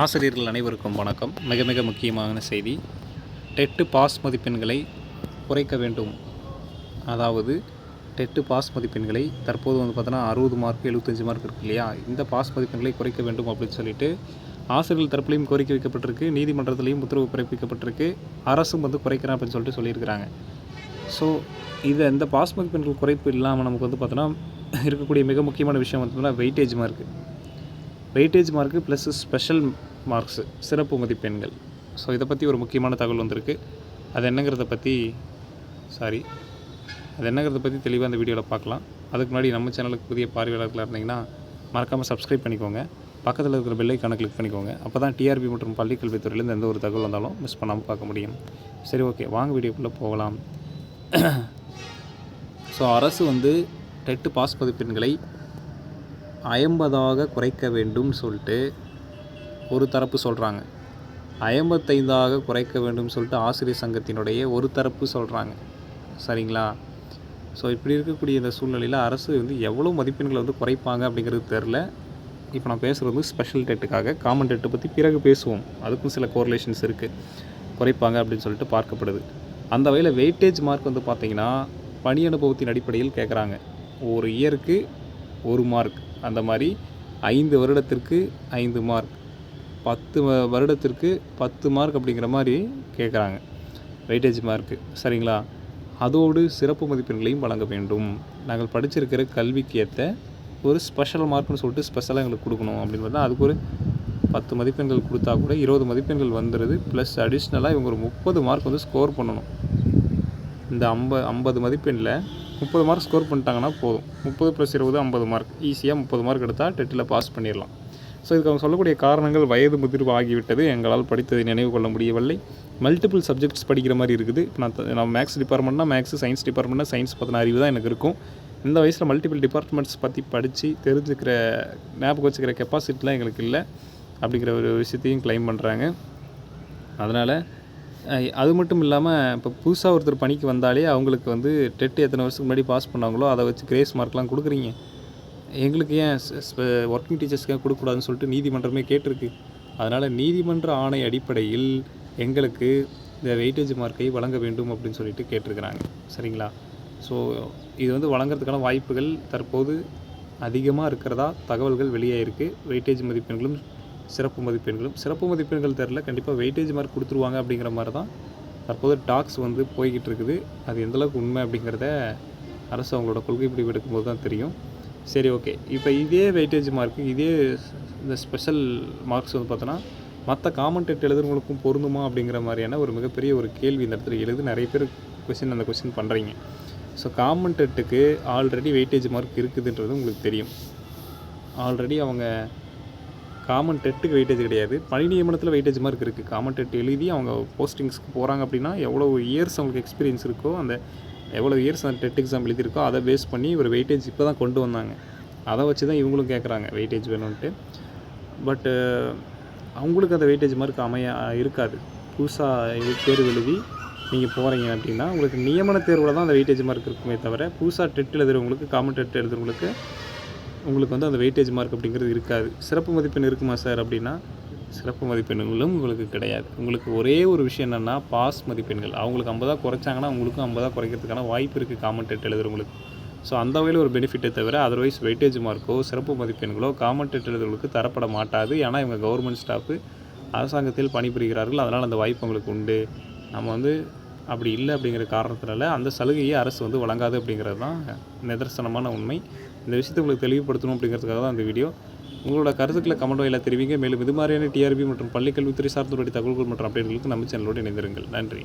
ஆசிரியர்கள் அனைவருக்கும் வணக்கம். மிக மிக முக்கியமான செய்தி. டெட்டு பாஸ் மதிப்பெண்களை குறைக்க வேண்டும். அதாவது டெட்டு பாஸ் மதிப்பெண்களை தற்போது பார்த்தோன்னா 60 மார்க் 75 மார்க் இருக்குது இல்லையா, இந்த பாஸ் மதிப்பெண்களை குறைக்க வேண்டும் அப்படின்னு சொல்லிட்டு ஆசிரியர்கள் தரப்புலையும் கோரிக்கை வைக்கப்பட்டிருக்கு, நீதிமன்றத்திலையும் உத்தரவு பிறப்பிக்கப்பட்டிருக்கு, அரசும் குறைக்கிறேன் அப்படின்னு சொல்லிட்டு சொல்லியிருக்கிறாங்க. ஸோ இந்த பாஸ் மதிப்பெண்கள் குறைப்பு இல்லாமல் நமக்கு பார்த்தோன்னா இருக்கக்கூடிய மிக முக்கியமான விஷயம் பார்த்தோம்னா weightage mark plus special marks, சிறப்பு மதிப்பெண்கள். ஸோ இதை பற்றி ஒரு முக்கியமான தகவல் வந்திருக்கு. அது என்னங்கிறத பற்றி தெளிவாக அந்த வீடியோவில் பார்க்கலாம். அதுக்கு முன்னாடி நம்ம சேனலுக்கு புதிய பார்வையாளர்களாக இருந்தீங்கன்னா மறக்காமல் சப்ஸ்கிரைப் பண்ணிக்கோங்க. பக்கத்தில் இருக்கிற பெல் ஐக்கானை கிளிக் பண்ணிக்கோங்க. அப்போ தான் டிஆர்பி மற்றும் பள்ளிக்கல்வித்துறையிலேருந்து எந்த ஒரு தகவல் வந்தாலும் மிஸ் பண்ணாமல் பார்க்க முடியும். சரி, ஓகே, வாங்க வீடியோக்குள்ளே போகலாம். ஸோ அரசு டெட்டு பாஸ் மதிப்பெண்களை 50ஆக குறைக்க வேண்டும் சொல்லிட்டு ஒரு தரப்பு சொல்கிறாங்க. 55ஆக குறைக்க வேண்டும் சொல்லிட்டு ஆசிரியர் சங்கத்தினுடைய ஒரு தரப்பு சொல்கிறாங்க. சரிங்களா? ஸோ இப்படி இருக்கக்கூடிய இந்த சூழ்நிலையில் அரசு எவ்வளோ மதிப்பெண்களை குறைப்பாங்க அப்படிங்கிறது தெரில. இப்போ நான் பேசுகிறது ஸ்பெஷல் டெட்டுக்காக. காமன் டெட்டை பற்றி பிறகு பேசுவோம். அதுக்கும் சில கோரிலேஷன்ஸ் இருக்குது. குறைப்பாங்க அப்படின்னு சொல்லிட்டு பார்க்கப்படுது. அந்த வகையில் வெயிட்டேஜ் மார்க் பார்த்திங்கன்னா பணி அனுபவத்தின் அடிப்படையில் கேட்குறாங்க. ஒரு இயருக்கு 1 மார்க், அந்த மாதிரி 5 வருடத்திற்கு 5 மார்க், 10 வருடத்திற்கு 10 மார்க் அப்படிங்கிற மாதிரி கேட்குறாங்க வெயிட்டேஜ் மார்க்கு. சரிங்களா? அதோடு சிறப்பு மதிப்பெண்களையும் வழங்க வேண்டும். நாங்கள் படிச்சிருக்கிற கல்விக்கு ஏற்ற ஒரு ஸ்பெஷல் மார்க்னு சொல்லிட்டு ஸ்பெஷலாக எங்களுக்கு கொடுக்கணும் அப்படின்னு பார்த்தா அதுக்கு ஒரு 10 மதிப்பெண்கள் கொடுத்தா கூட 20 மதிப்பெண்கள் வந்துடுது. ப்ளஸ் அடிஷ்னலாக இவங்க ஒரு 30 மார்க் ஸ்கோர் பண்ணணும். இந்த 50 மதிப்பெண்ணில் 30 மார்க் ஸ்கோர் பண்ணிட்டாங்கன்னா போதும். 30 + 20 50 மார்க், ஈஸியாக 30 மார்க் எடுத்தால் டெட்டில் பாஸ் பண்ணிடலாம். ஸோ இதுக்கு அவங்க சொல்லக்கூடிய காரணங்கள் வயது முதிர்வு ஆகிவிட்டது, எங்களால் படித்ததை நினைவு கொள்ள முடியவில்லை, மல்டிபிள் சப்ஜெக்ட்ஸ் படிக்கிற மாதிரி இருக்குது. இப்போ நான் மேக்ஸ் டிபார்ட்மெண்ட்னா மேக்ஸ், சயின்ஸ் டிபார்ட்மெண்ட்னா சயின்ஸ் பற்றின அறிவு தான் எனக்கு இருக்கும். இந்த வயசில் மல்டிபிள் டிபார்ட்மெண்ட்ஸ் பற்றி படித்து தெரிஞ்சுக்கிற ஞாபகம் வச்சுக்கிற கெப்பாசிட்டிலாம் எங்களுக்கு இல்லை அப்படிங்கிற ஒரு விஷயத்தையும் கிளைம் பண்ணுறாங்க. அதனால் அது மட்டும் இல்லாமல் இப்போ புதுசாக ஒருத்தர் பணிக்கு வந்தாலே அவங்களுக்கு டெட்டு எத்தனை வருஷத்துக்கு முன்னாடி பாஸ் பண்ணாங்களோ அதை வச்சு கிரேஸ் மார்க்லாம் கொடுக்குறீங்க. எங்களுக்கு ஏன் ஒர்க்கிங் டீச்சர்ஸ்க்கு ஏன் கொடுக்கக்கூடாதுன்னு சொல்லிட்டு நீதிமன்றமே கேட்டிருக்கு. அதனால் நீதிமன்ற ஆணை அடிப்படையில் எங்களுக்கு இந்த வெயிட்டேஜ் மார்க்கை வழங்க வேண்டும் அப்படின்னு சொல்லிட்டு கேட்டிருக்கிறாங்க. சரிங்களா? ஸோ இது வழங்குறதுக்கான வாய்ப்புகள் தற்போது அதிகமாக இருக்கிறதா தகவல்கள் வெளியாகிருக்கு. வெயிட்டேஜ் மதிப்பெண்களும் சிறப்பு மதிப்பெண்கள் தெரில, கண்டிப்பாக வெயிட்டேஜ் மார்க் கொடுத்துருவாங்க அப்படிங்கிற மாதிரி தான் தற்போது டாக்ஸ் போய்கிட்டு இருக்குது. அது எந்தளவுக்கு உண்மை அப்படிங்கிறத அரசு அவங்களோட கொள்கை முடிவு எடுக்கும்போது தான் தெரியும். சரி, ஓகே, இப்போ இதே வெயிட்டேஜ் மார்க்கு, இதே இந்த ஸ்பெஷல் மார்க்ஸ் பார்த்தோன்னா மற்ற காமன் டெட் எழுதுறவங்களுக்கும் பொருந்துமா அப்படிங்கிற மாதிரியான ஒரு மிகப்பெரிய ஒரு கேள்வி இந்த இடத்துல எழுது. நிறைய பேர் அந்த கொஸ்டின் பண்ணுறீங்க. ஸோ காமன் டெட்டுக்கு ஆல்ரெடி வெயிட்டேஜ் மார்க் இருக்குதுன்றது உங்களுக்கு தெரியும். ஆல்ரெடி அவங்க காமன் டெட்டுக்கு வெயிட்டேஜ் கிடையாது, பணி நியமனத்தில் வெயிட்டேஜ் மார்க் இருக்குது. காமன் டெட் எழுதி அவங்க போஸ்டிங்ஸ்க்கு போகிறாங்க அப்படின்னா எவ்வளோ இயர்ஸ் அவங்களுக்கு எக்ஸ்பீரியன்ஸ் இருக்கோ, அந்த எவ்வளோ இயர்ஸ் அந்த டெட் எக்ஸாம் எழுதியிருக்கோ அதை பேஸ் பண்ணி ஒரு வெயிட்டேஜ் இப்போ தான் கொண்டு வந்தாங்க. அதை வச்சு தான் இவங்களும் கேட்குறாங்க வெயிட்டேஜ் வேணும்ன்ட்டு. பட்டு அவங்களுக்கு அந்த வெயிட்டேஜ் மார்க் இருக்காது. புதுசாக தேர்வு எழுதி நீங்கள் போகிறீங்க அப்படின்னா உங்களுக்கு நியமன தேர்வில் தான் அந்த வெயிட்டேஜ் மார்க் இருக்குமே தவிர புதுசாக டெட் எழுதுறவங்களுக்கு, காமன் டெட் எழுதுறவங்களுக்கு உங்களுக்கு அந்த வெயிட்டேஜ் மார்க் அப்படிங்கிறது இருக்காது. சிறப்பு மதிப்பெண் இருக்குமா சார் அப்படின்னா சிறப்பு மதிப்பெண்களும் உங்களுக்கு கிடையாது. உங்களுக்கு ஒரே ஒரு விஷயம் என்னென்னா பாஸ் மதிப்பெண்கள். அவங்களுக்கு 50 குறைச்சாங்கன்னா உங்களுக்கும் 50 குறைக்கிறதுக்கான வாய்ப்பு இருக்குது காமன் டெட் எழுதுறவங்களுக்கு. ஸோ அந்த வகையில் ஒரு பெனிஃபிட்டை தவிர அதர்வைஸ் வெயிட்டேஜ் மார்க்கோ சிறப்பு மதிப்பெண்களோ காமன் டெட் எழுதுறவங்களுக்கு தரப்பட மாட்டாது. ஏன்னா இவங்க கவர்மெண்ட் ஸ்டாஃபு, அரசாங்கத்தில் பணிபுரிகிறார்கள். அதனால் அந்த வாய்ப்பு உங்களுக்கு உண்டு. நம்ம அப்படி இல்லை அப்படிங்கிற காரணத்தினால அந்த சலுகையை அரசு வழங்காது அப்படிங்கிறது தான் நிதர்சனமான உண்மை. இந்த விஷயத்தை உங்களுக்கு தெளிவுபடுத்தணும் அப்படிங்கிறதுக்காக தான் இந்த வீடியோ. உங்களோட கருத்துக்களை கமெண்ட் வாயிலாக தெரிவிங்க. மேலும் இது மாதிரியான டிஆர்பி மற்றும் பள்ளிக்கல்வித்துறை சார்ந்த தகவல்கள் மற்றும் அப்டேட்களுக்கு நம்ம சேனலோடு இணைந்திருங்கள். நன்றி.